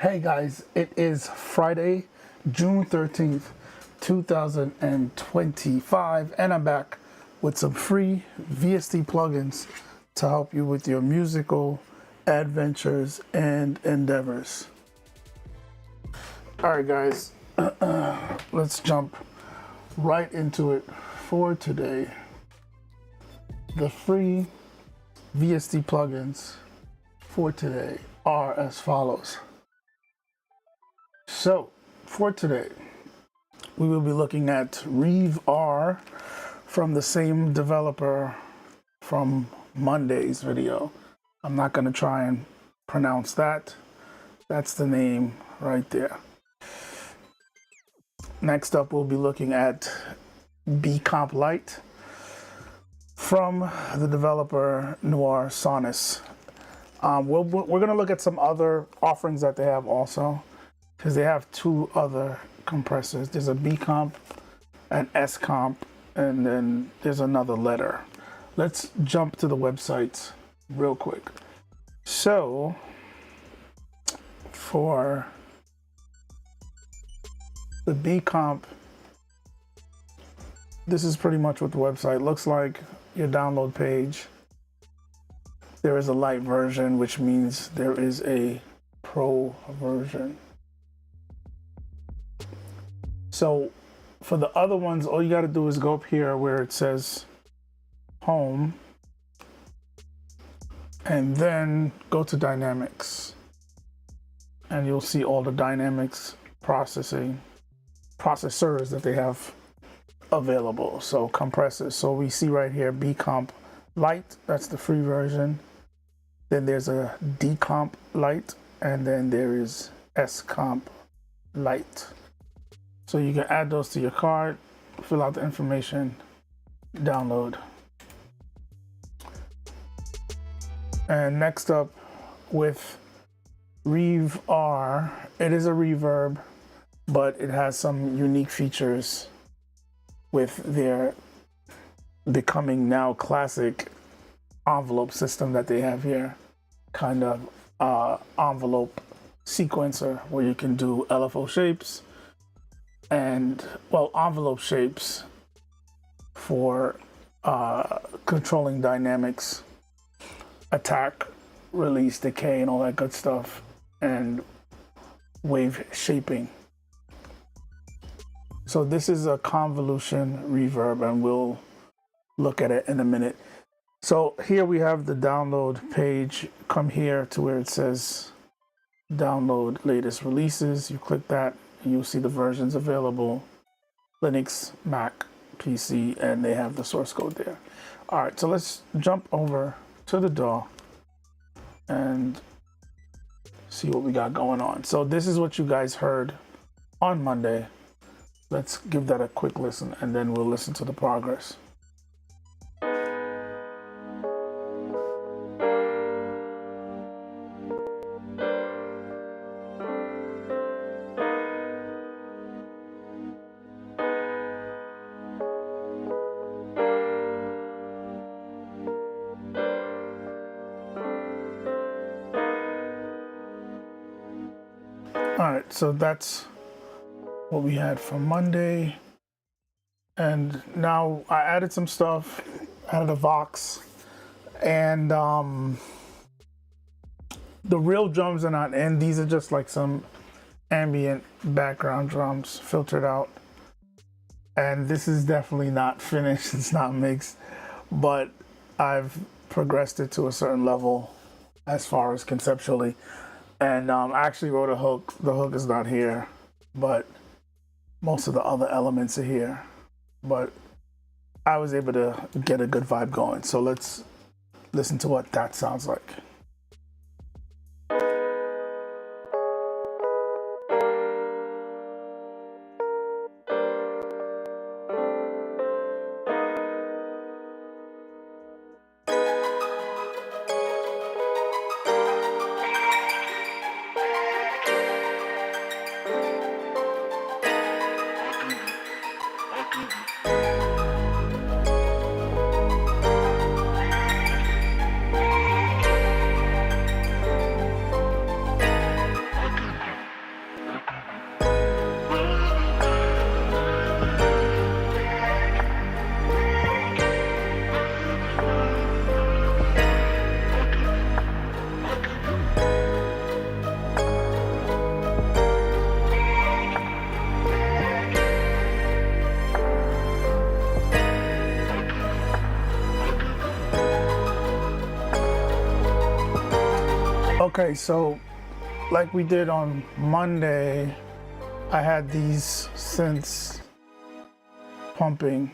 Hey guys, it is Friday, June 13th, 2025, and I'm back with some free VST plugins to help you with your musical adventures and endeavors. All right, guys, let's jump right into it for today. The free VST plugins for today are as follows. So, for today, we will be looking at Reeve R from the same developer from Monday's video. I'm not going to try and pronounce that. That's the name right there. Next up, we'll be looking at Bcomp Lite from the developer Noir Sonus. We're going to look at some other offerings that they have also, because they have two other compressors. There's a Bcomp, an Scomp, and then there's another letter. Let's jump to the websites real quick. So, for the Bcomp, this is pretty much what the website looks like. Your download page. There is a light version, which means there is a pro version. So for the other ones, all you got to do is go up here where it says home and then go to dynamics, and you'll see all the dynamics processors that they have available. So compressors. So we see right here Bcomp Lite, that's the free version. Then there's a Dcomp Lite, and then there is Scomp Lite. So you can add those to your card, fill out the information, download. And next up with Reeve R, it is a reverb, but it has some unique features with their becoming now classic envelope system that they have here. Kind of envelope sequencer where you can do LFO shapes and, well, envelope shapes for controlling dynamics, attack, release, decay, and all that good stuff, and wave shaping. So this is a convolution reverb, and we'll look at it in a minute. So here we have the download page. Come here to where it says download latest releases. You click that, and you'll see the versions available: Linux, Mac, PC, and they have the source code there. All right, so let's jump over to the DAW and see what we got going on. So this is what you guys heard on Monday. Let's give that a quick listen, and then we'll listen to the progress. All right, so that's what we had for Monday. And now I added some stuff, added a Vox, and the real drums are not in. These are just like some ambient background drums filtered out. And this is definitely not finished, it's not mixed, but I've progressed it to a certain level as far as conceptually. And I actually wrote a hook. The hook is not here, but most of the other elements are here. But I was able to get a good vibe going. So let's listen to what that sounds like. Okay, so like we did on Monday, I had these synths pumping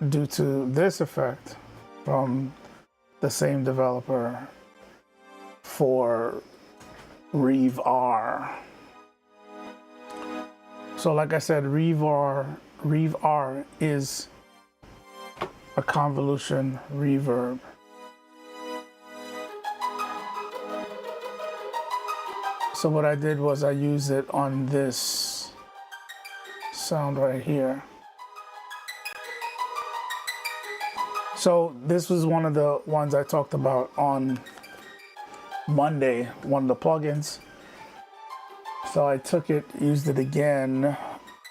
due to this effect from the same developer for Rev R. So like I said, Rev R is a convolution reverb. So what I did was I used it on this sound right here. So this was one of the ones I talked about on Monday, one of the plugins. So I took it, used it again,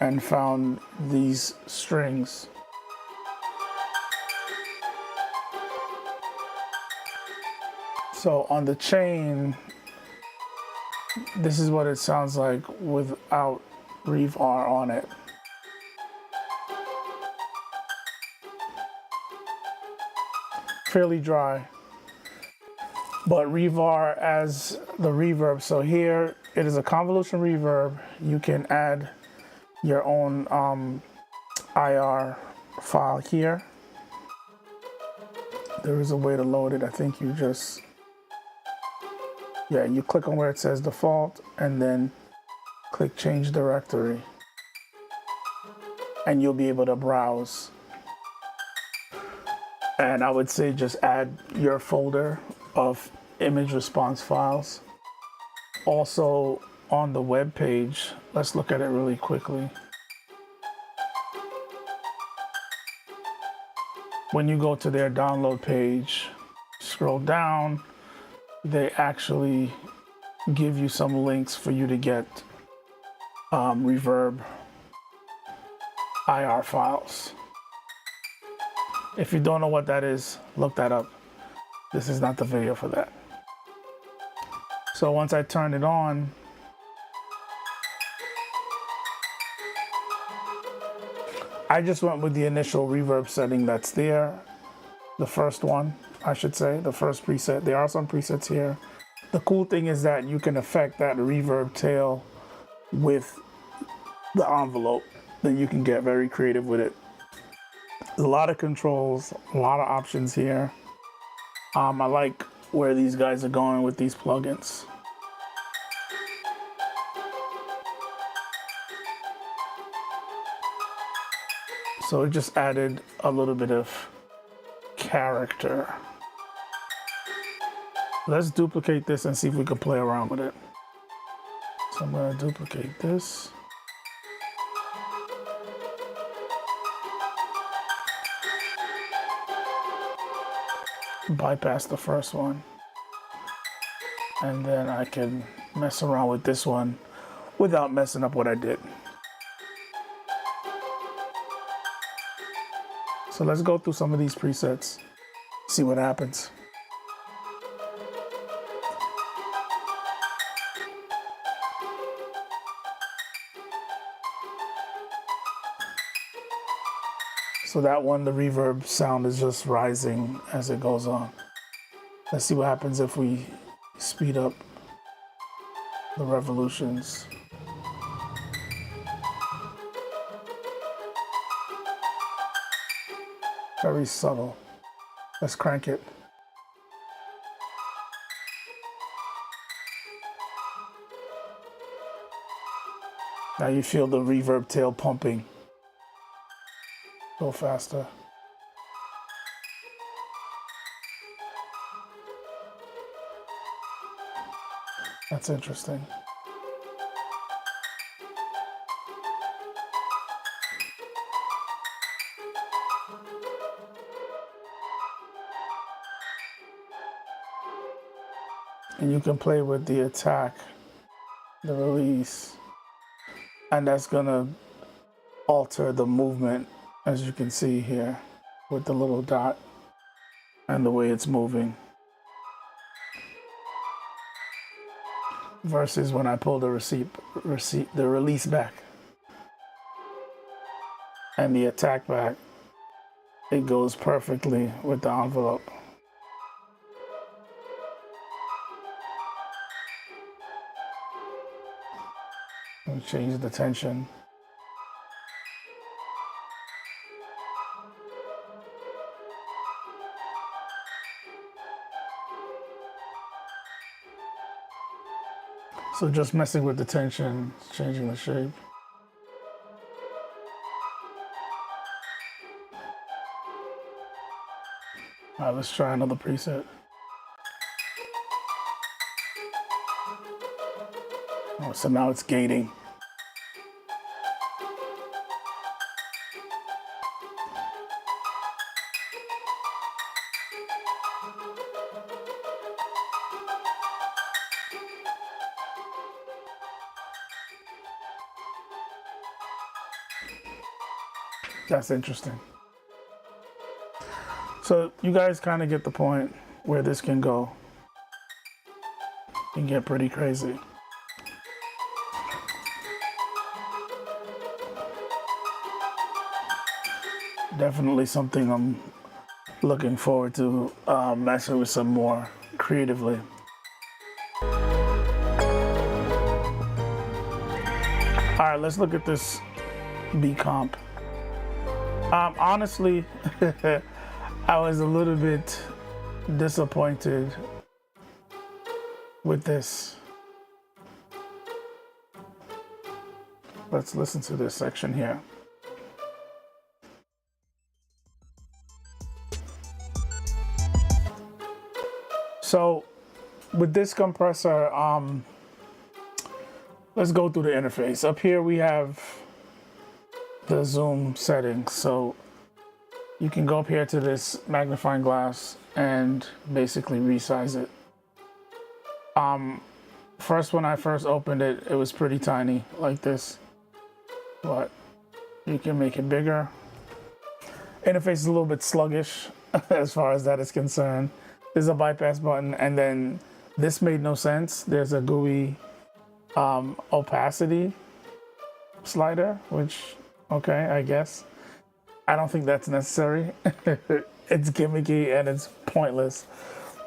and found these strings. So on the chain, this is what it sounds like without Rev R on it. Fairly dry, but Rev R as the reverb. So here it is a convolution reverb. You can add your own IR file here. There is a way to load it. I think you just, yeah, you click on where it says default and then click change directory and you'll be able to browse. And I would say just add your folder of image response files. Also on the web page, let's look at it really quickly. When you go to their download page, scroll down, they actually give you some links for you to get reverb IR files. If you don't know what that is, look that up. This is not the video for that. So once I turn it on, I just went with the initial reverb setting that's there. The first one, I should say, the first preset. There are some presets here. The cool thing is that you can affect that reverb tail with the envelope. Then you can get very creative with it. A lot of controls, a lot of options here. I like where these guys are going with these plugins. So it just added a little bit of character. Let's duplicate this and see if we can play around with it. So I'm going to duplicate this. Bypass the first one. And then I can mess around with this one without messing up what I did. So let's go through some of these presets, see what happens. So that one, the reverb sound is just rising as it goes on. Let's see what happens if we speed up the revolutions. Very subtle. Let's crank it. Now you feel the reverb tail pumping. Go faster. That's interesting. And you can play with the attack, the release, and that's gonna alter the movement, as you can see here with the little dot and the way it's moving. Versus when I pull the the release back and the attack back, it goes perfectly with the envelope. And change the tension. So just messing with the tension, changing the shape. All right, let's try another preset. Oh, so now it's gating. That's interesting. So you guys kind of get the point where this can go. It can get pretty crazy. Definitely something I'm looking forward to messing with some more creatively. All right, let's look at this B comp. Honestly, I was a little bit disappointed with this. Let's listen to this section here. So with this compressor, let's go through the interface. Up here we have the zoom settings. So you can go up here to this magnifying glass and basically resize it. First, when I first opened it, it was pretty tiny like this, but you can make it bigger. Interface is a little bit sluggish as far as that is concerned. There's a bypass button, and then this made no sense. There's a GUI opacity slider, which, okay, I guess. I don't think that's necessary. It's gimmicky and it's pointless,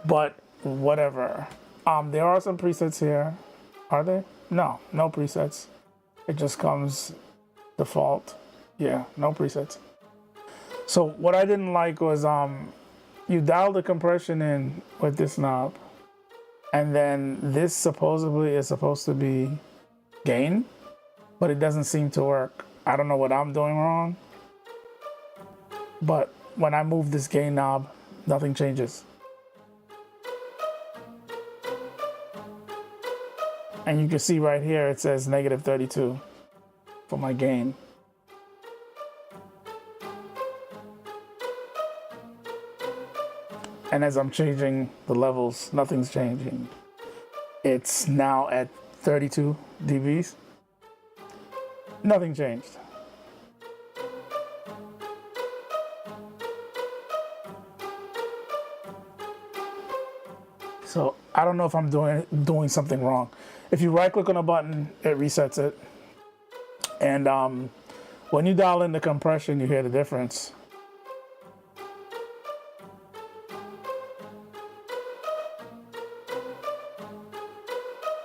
but whatever. There are some presets here. Are there? No presets. It just comes default. Yeah, no presets. So what I didn't like was you dial the compression in with this knob, and then this supposedly is supposed to be gain, but it doesn't seem to work. I don't know what I'm doing wrong, but when I move this gain knob, nothing changes. And you can see right here, it says -32 for my gain. And as I'm changing the levels, nothing's changing. It's now at 32 dBs. Nothing changed. So I don't know if I'm doing something wrong. If you right click on a button, it resets it. And when you dial in the compression, you hear the difference.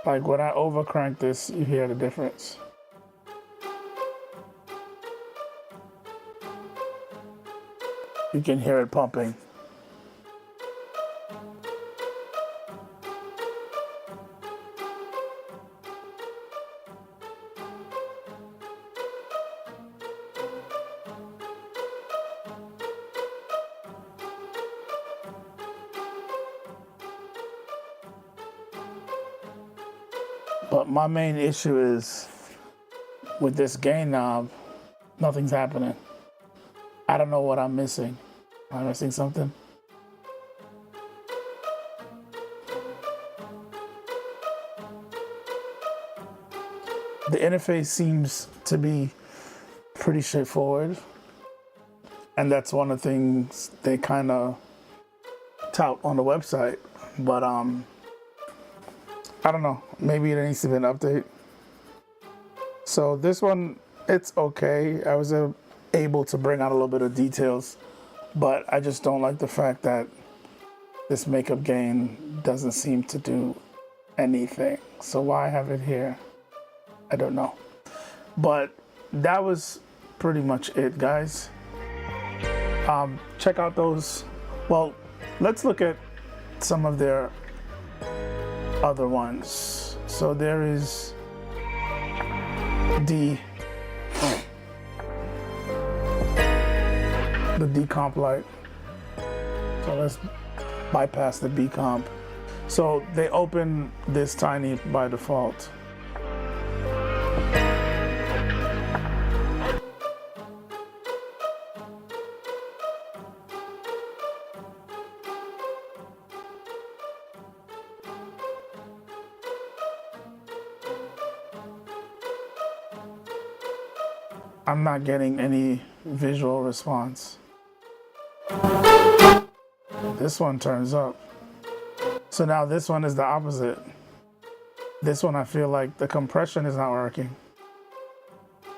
Like when I overcrank this, you hear the difference. You can hear it pumping. But my main issue is with this gain knob, nothing's happening. I don't know what I'm missing. Am I missing something? The interface seems to be pretty straightforward. And that's one of the things they kind of tout on the website. But I don't know, maybe there needs to be an update. So this one, it's okay. I was able to bring out a little bit of details, but I just don't like the fact that this makeup gain doesn't seem to do anything. So why have it here? I don't know. But that was pretty much it, guys. Check out those. Well, let's look at some of their other ones. So there is the decomp light. So let's bypass the B comp. So they open this tiny by default. I'm not getting any visual response. This one turns up. So now this one is the opposite. This one I feel like the compression is not working,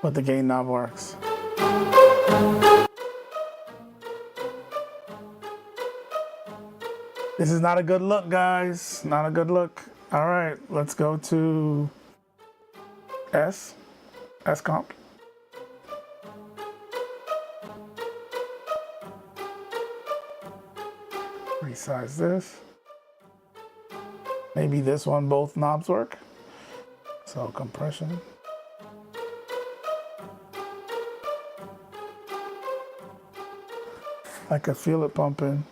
but the gain knob works. This is not a good look, guys. Not a good look. All right, let's go to S comp. Resize this. Maybe this one, both knobs work. So compression. I can feel it pumping.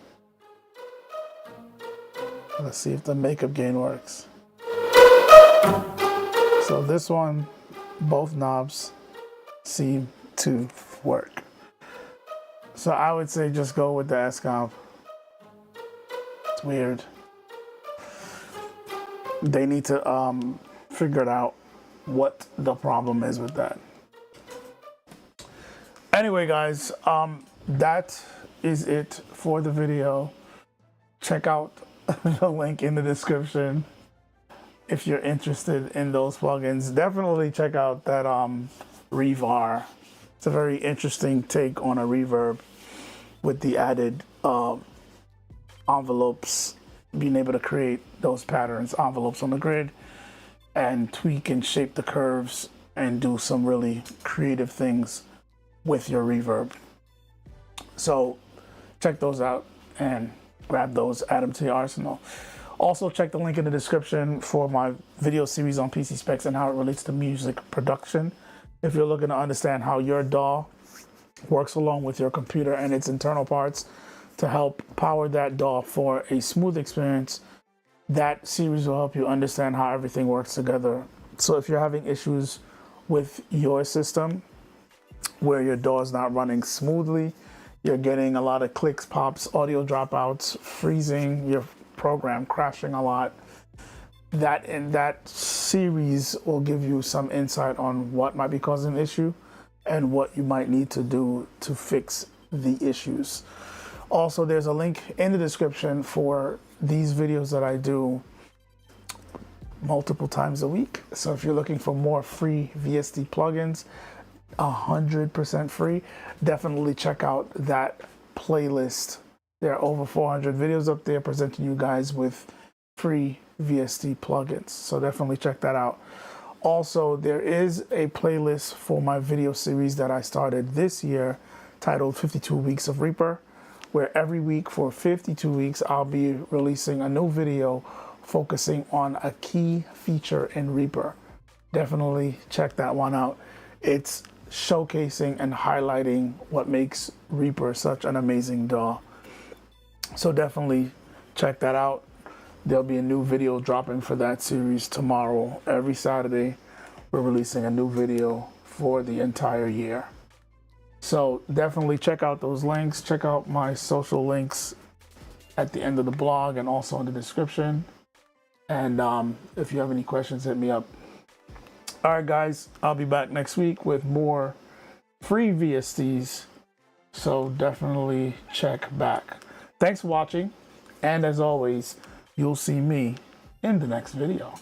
Let's see if the makeup gain works. So this one, both knobs seem to work. So I would say just go with the S comp. It's weird. They need to figure out what the problem is with that. Anyway, guys, that is it for the video. Check out the link in the description if you're interested in those plugins. Definitely check out that Revar. It's a very interesting take on a reverb with the added envelopes, being able to create those patterns, envelopes on the grid, and tweak and shape the curves and do some really creative things with your reverb. So check those out and grab those, add them to your arsenal. Also check the link in the description for my video series on PC specs and how it relates to music production. If you're looking to understand how your DAW works along with your computer and its internal parts to help power that DAW for a smooth experience, that series will help you understand how everything works together. So if you're having issues with your system where your DAW is not running smoothly, you're getting a lot of clicks, pops, audio dropouts, freezing, your program crashing a lot, that series will give you some insight on what might be causing an issue and what you might need to do to fix the issues. Also, there's a link in the description for these videos that I do multiple times a week. So if you're looking for more free VST plugins, 100% free, definitely check out that playlist. There are over 400 videos up there presenting you guys with free VST plugins. So definitely check that out. Also, there is a playlist for my video series that I started this year titled 52 Weeks of Reaper, where every week for 52 weeks, I'll be releasing a new video focusing on a key feature in Reaper. Definitely check that one out. It's showcasing and highlighting what makes Reaper such an amazing DAW. So definitely check that out. There'll be a new video dropping for that series tomorrow. Every Saturday, we're releasing a new video for the entire year. So definitely check out those links. Check out my social links at the end of the blog and also in the description. And if you have any questions, hit me up. All right, guys, I'll be back next week with more free VSTs. So definitely check back. Thanks for watching. And as always, you'll see me in the next video.